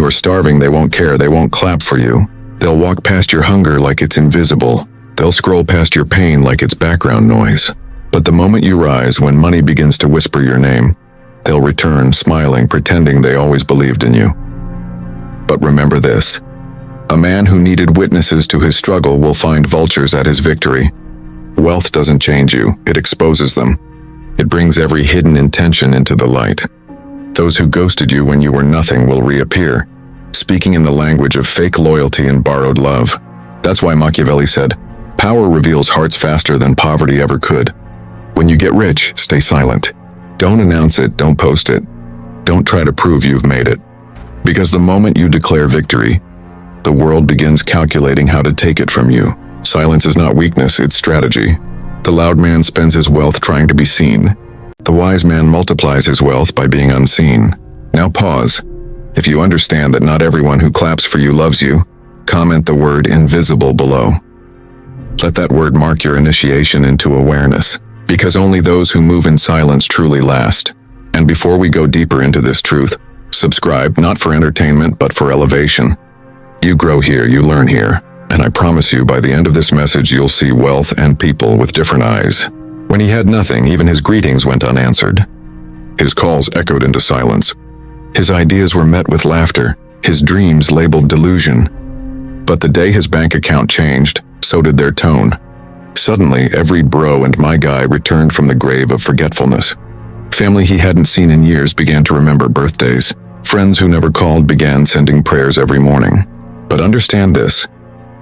you are starving, they won't care, they won't clap for you. They'll walk past your hunger like it's invisible. They'll scroll past your pain like it's background noise. But the moment you rise, when money begins to whisper your name, they'll return, smiling, pretending they always believed in you. But remember this: a man who needed witnesses to his struggle will find vultures at his victory. Wealth doesn't change you, it exposes them. It brings every hidden intention into the light. Those who ghosted you when you were nothing will reappear, speaking in the language of fake loyalty and borrowed love. That's why Machiavelli said, "Power reveals hearts faster than poverty ever could." When you get rich, stay silent. Don't announce it, don't post it. Don't try to prove you've made it. Because the moment you declare victory, the world begins calculating how to take it from you. Silence is not weakness, it's strategy. The loud man spends his wealth trying to be seen. The wise man multiplies his wealth by being unseen. Now pause. If you understand that not everyone who claps for you loves you, comment the word invisible below. Let that word mark your initiation into awareness, because only those who move in silence truly last. And before we go deeper into this truth, subscribe, not for entertainment but for elevation. You grow here, you learn here, and I promise you by the end of this message you'll see wealth and people with different eyes. When he had nothing, even his greetings went unanswered. His calls echoed into silence. His ideas were met with laughter, his dreams labeled delusion. But the day his bank account changed, so did their tone. Suddenly, every bro and my guy returned from the grave of forgetfulness. Family he hadn't seen in years began to remember birthdays. Friends who never called began sending prayers every morning. But understand this: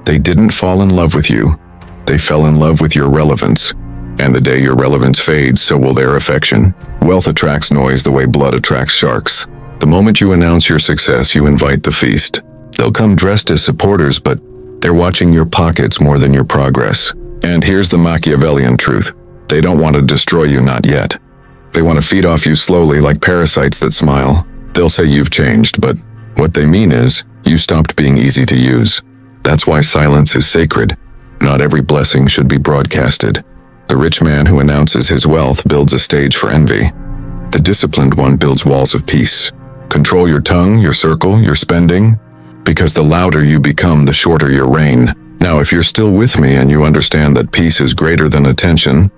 they didn't fall in love with you. They fell in love with your relevance. And the day your relevance fades, so will their affection. Wealth attracts noise the way blood attracts sharks. The moment you announce your success, you invite the feast. They'll come dressed as supporters, but they're watching your pockets more than your progress. And here's the Machiavellian truth: they don't want to destroy you, not yet. They want to feed off you slowly like parasites that smile. They'll say you've changed, but what they mean is, you stopped being easy to use. That's why silence is sacred. Not every blessing should be broadcasted. The rich man who announces his wealth builds a stage for envy. The disciplined one builds walls of peace. Control your tongue, your circle, your spending, because the louder you become, the shorter your reign. Now, if you're still with me and you understand that peace is greater than attention,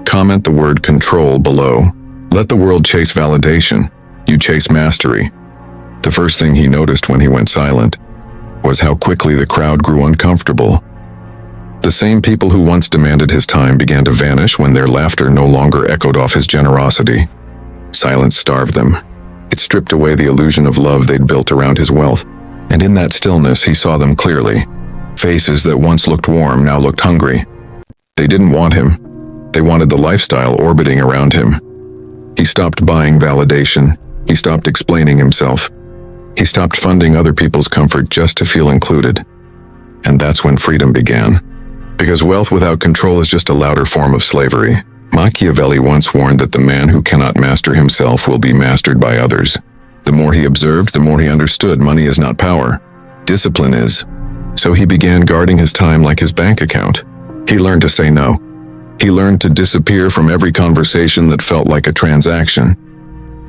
comment the word control below. Let the world chase validation. You chase mastery. The first thing he noticed when he went silent was how quickly the crowd grew uncomfortable. The same people who once demanded his time began to vanish when their laughter no longer echoed off his generosity. Silence starved them. It stripped away the illusion of love they'd built around his wealth, and in that stillness he saw them clearly. Faces that once looked warm now looked hungry. They didn't want him. They wanted the lifestyle orbiting around him. He stopped buying validation. He stopped explaining himself. He stopped funding other people's comfort just to feel included. And that's when freedom began. Because wealth without control is just a louder form of slavery. Machiavelli once warned that the man who cannot master himself will be mastered by others. The more he observed, the more he understood money is not power. Discipline is. So he began guarding his time like his bank account. He learned to say no. He learned to disappear from every conversation that felt like a transaction.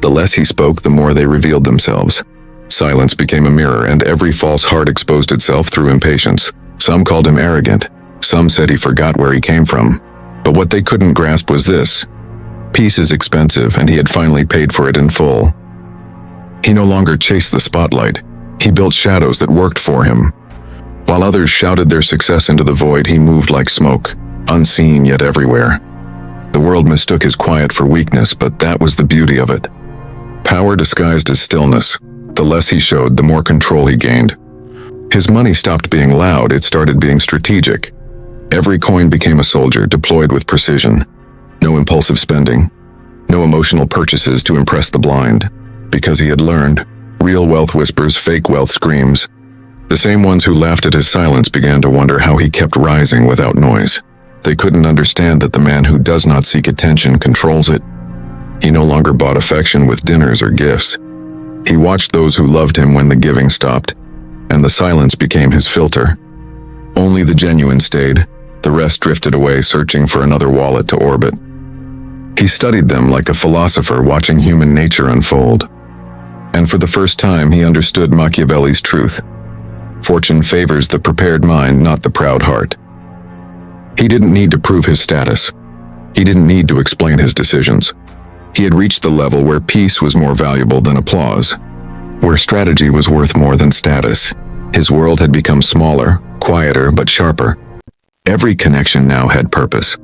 The less he spoke, the more they revealed themselves. Silence became a mirror, and every false heart exposed itself through impatience. Some called him arrogant. Some said he forgot where he came from. But what they couldn't grasp was this: peace is expensive, and he had finally paid for it in full. He no longer chased the spotlight. He built shadows that worked for him. While others shouted their success into the void, he moved like smoke, unseen yet everywhere. The world mistook his quiet for weakness, but that was the beauty of it. Power disguised as stillness. The less he showed, the more control he gained. His money stopped being loud, it started being strategic. Every coin became a soldier, deployed with precision. No impulsive spending. No emotional purchases to impress the blind. Because he had learned, real wealth whispers, fake wealth screams. The same ones who laughed at his silence began to wonder how he kept rising without noise. They couldn't understand that the man who does not seek attention controls it. He no longer bought affection with dinners or gifts. He watched those who loved him when the giving stopped, and the silence became his filter. Only the genuine stayed. The rest drifted away, searching for another wallet to orbit. He studied them like a philosopher watching human nature unfold. And for the first time, he understood Machiavelli's truth. Fortune favors the prepared mind, not the proud heart. He didn't need to prove his status. He didn't need to explain his decisions. He had reached the level where peace was more valuable than applause, where strategy was worth more than status. His world had become smaller, quieter, but sharper. Every connection now had purpose.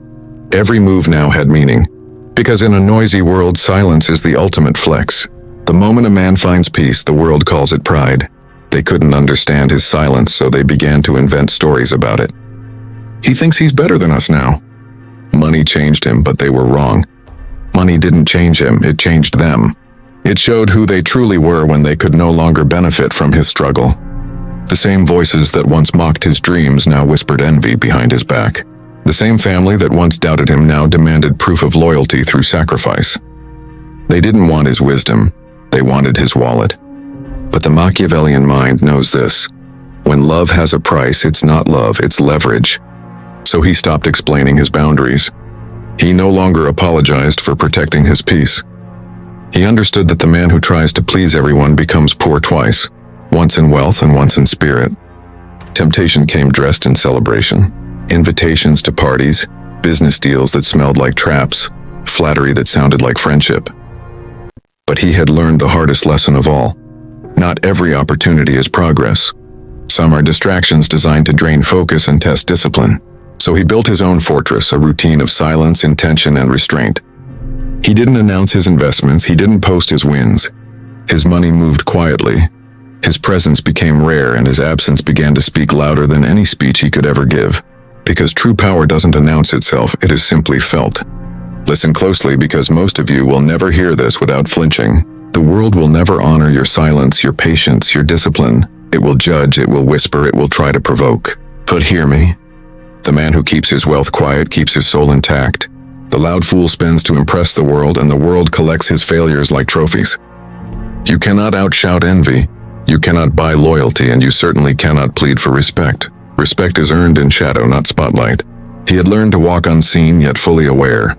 Every move now had meaning. Because in a noisy world, silence is the ultimate flex. The moment a man finds peace, the world calls it pride. They couldn't understand his silence, so they began to invent stories about it. He thinks he's better than us now. Money changed him, but they were wrong. Money didn't change him, it changed them. It showed who they truly were when they could no longer benefit from his struggle. The same voices that once mocked his dreams now whispered envy behind his back. The same family that once doubted him now demanded proof of loyalty through sacrifice. They didn't want his wisdom, they wanted his wallet. But the Machiavellian mind knows this. When love has a price, it's not love, it's leverage. So he stopped explaining his boundaries. He no longer apologized for protecting his peace. He understood that the man who tries to please everyone becomes poor twice, once in wealth and once in spirit. Temptation came dressed in celebration. Invitations to parties, business deals that smelled like traps, flattery that sounded like friendship. But he had learned the hardest lesson of all. Not every opportunity is progress. Some are distractions designed to drain focus and test discipline. So he built his own fortress, a routine of silence, intention, and restraint. He didn't announce his investments, he didn't post his wins. His money moved quietly. His presence became rare, and his absence began to speak louder than any speech he could ever give. Because true power doesn't announce itself, it is simply felt. Listen closely, because most of you will never hear this without flinching. The world will never honor your silence, your patience, your discipline. It will judge, it will whisper, it will try to provoke. But hear me. The man who keeps his wealth quiet keeps his soul intact. The loud fool spends to impress the world, and the world collects his failures like trophies. You cannot outshout envy. You cannot buy loyalty, and you certainly cannot plead for respect. Respect is earned in shadow, not spotlight. He had learned to walk unseen, yet fully aware.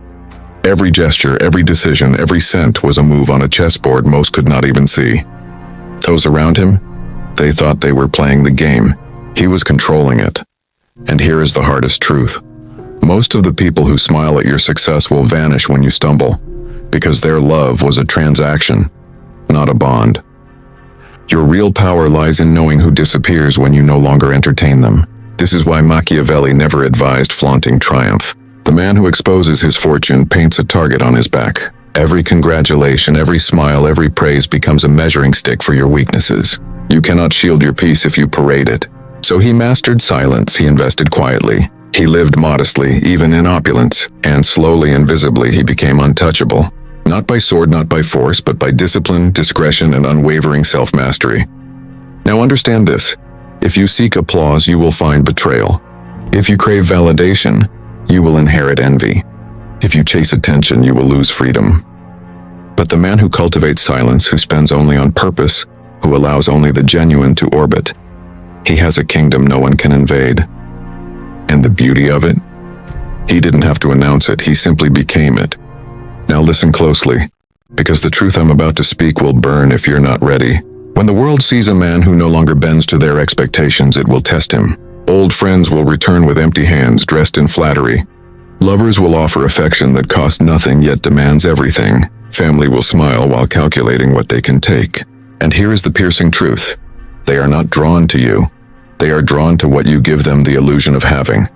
Every gesture, every decision, every scent was a move on a chessboard most could not even see. Those around him, they thought they were playing the game. He was controlling it. And here is the hardest truth. Most of the people who smile at your success will vanish when you stumble, because their love was a transaction, not a bond. Your real power lies in knowing who disappears when you no longer entertain them. This is why Machiavelli never advised flaunting triumph. The man who exposes his fortune paints a target on his back. Every congratulation, every smile, every praise becomes a measuring stick for your weaknesses. You cannot shield your peace if you parade it. So he mastered silence, he invested quietly. He lived modestly, even in opulence, and slowly and visibly he became untouchable. Not by sword, not by force, but by discipline, discretion, and unwavering self-mastery. Now understand this. If you seek applause, you will find betrayal. If you crave validation, you will inherit envy. If you chase attention, you will lose freedom. But the man who cultivates silence, who spends only on purpose, who allows only the genuine to orbit, he has a kingdom no one can invade. And the beauty of it? He didn't have to announce it, he simply became it. Now listen closely, because the truth I'm about to speak will burn if you're not ready. When the world sees a man who no longer bends to their expectations, it will test him. Old friends will return with empty hands, dressed in flattery. Lovers will offer affection that costs nothing yet demands everything. Family will smile while calculating what they can take. And here is the piercing truth. They are not drawn to you. They are drawn to what you give them the illusion of having.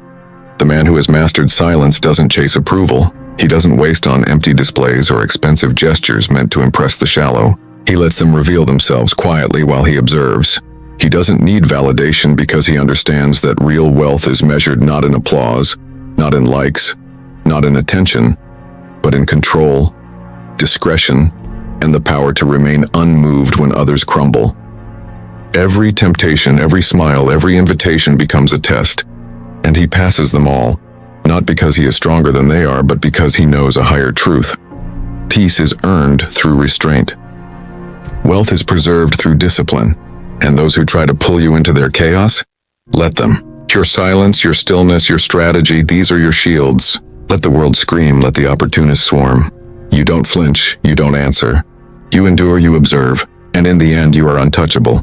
The man who has mastered silence doesn't chase approval. He doesn't waste on empty displays or expensive gestures meant to impress the shallow. He lets them reveal themselves quietly while he observes. He doesn't need validation because he understands that real wealth is measured not in applause, not in likes, not in attention, but in control, discretion, and the power to remain unmoved when others crumble. Every temptation, every smile, every invitation becomes a test, and he passes them all, not because he is stronger than they are, but because he knows a higher truth. Peace is earned through restraint. Wealth is preserved through discipline, and those who try to pull you into their chaos, let them. Your silence, your stillness, your strategy, these are your shields. Let the world scream, let the opportunists swarm. You don't flinch, you don't answer. You endure, you observe. And in the end, you are untouchable.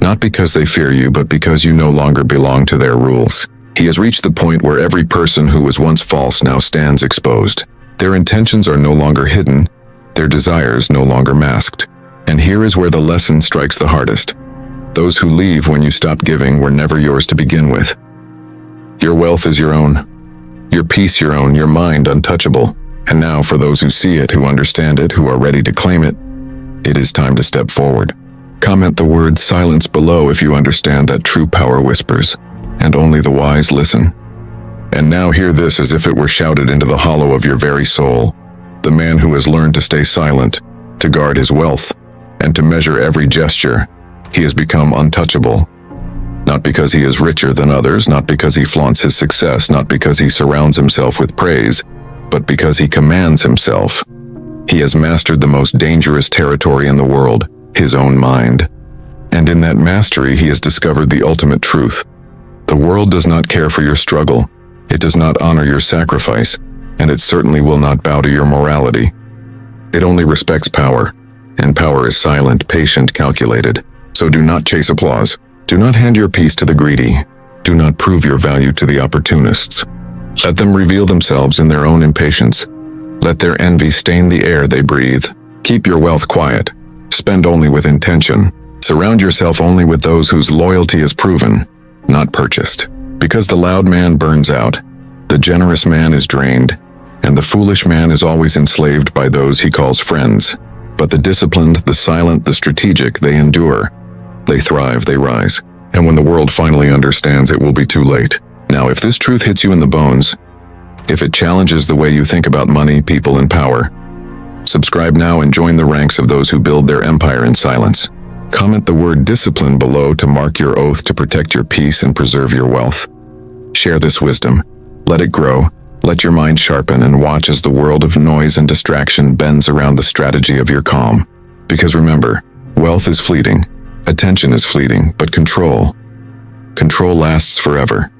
Not because they fear you, but because you no longer belong to their rules. He has reached the point where every person who was once false now stands exposed. Their intentions are no longer hidden, their desires no longer masked. And here is where the lesson strikes the hardest. Those who leave when you stop giving were never yours to begin with. Your wealth is your own. Your peace your own, your mind untouchable. And now for those who see it, who understand it, who are ready to claim it, it is time to step forward. Comment the word silence below if you understand that true power whispers, and only the wise listen. And now hear this as if it were shouted into the hollow of your very soul. The man who has learned to stay silent, to guard his wealth, and to measure every gesture, he has become untouchable. Not because he is richer than others, not because he flaunts his success, not because he surrounds himself with praise, but because he commands himself. He has mastered the most dangerous territory in the world, his own mind. And in that mastery, he has discovered the ultimate truth. The world does not care for your struggle. It does not honor your sacrifice, and it certainly will not bow to your morality. It only respects power, and power is silent, patient, calculated. So do not chase applause. Do not hand your peace to the greedy. Do not prove your value to the opportunists. Let them reveal themselves in their own impatience. Let their envy stain the air they breathe. Keep your wealth quiet. Spend only with intention. Surround yourself only with those whose loyalty is proven, not purchased. Because the loud man burns out, the generous man is drained, and the foolish man is always enslaved by those he calls friends. But the disciplined, the silent, the strategic, they endure. They thrive, they rise. And when the world finally understands, it will be too late. Now, if this truth hits you in the bones, if it challenges the way you think about money, people, and power, subscribe now and join the ranks of those who build their empire in silence. Comment the word discipline below to mark your oath to protect your peace and preserve your wealth. Share this wisdom. Let it grow. Let your mind sharpen and watch as the world of noise and distraction bends around the strategy of your calm. Because remember, wealth is fleeting, attention is fleeting, but control lasts forever.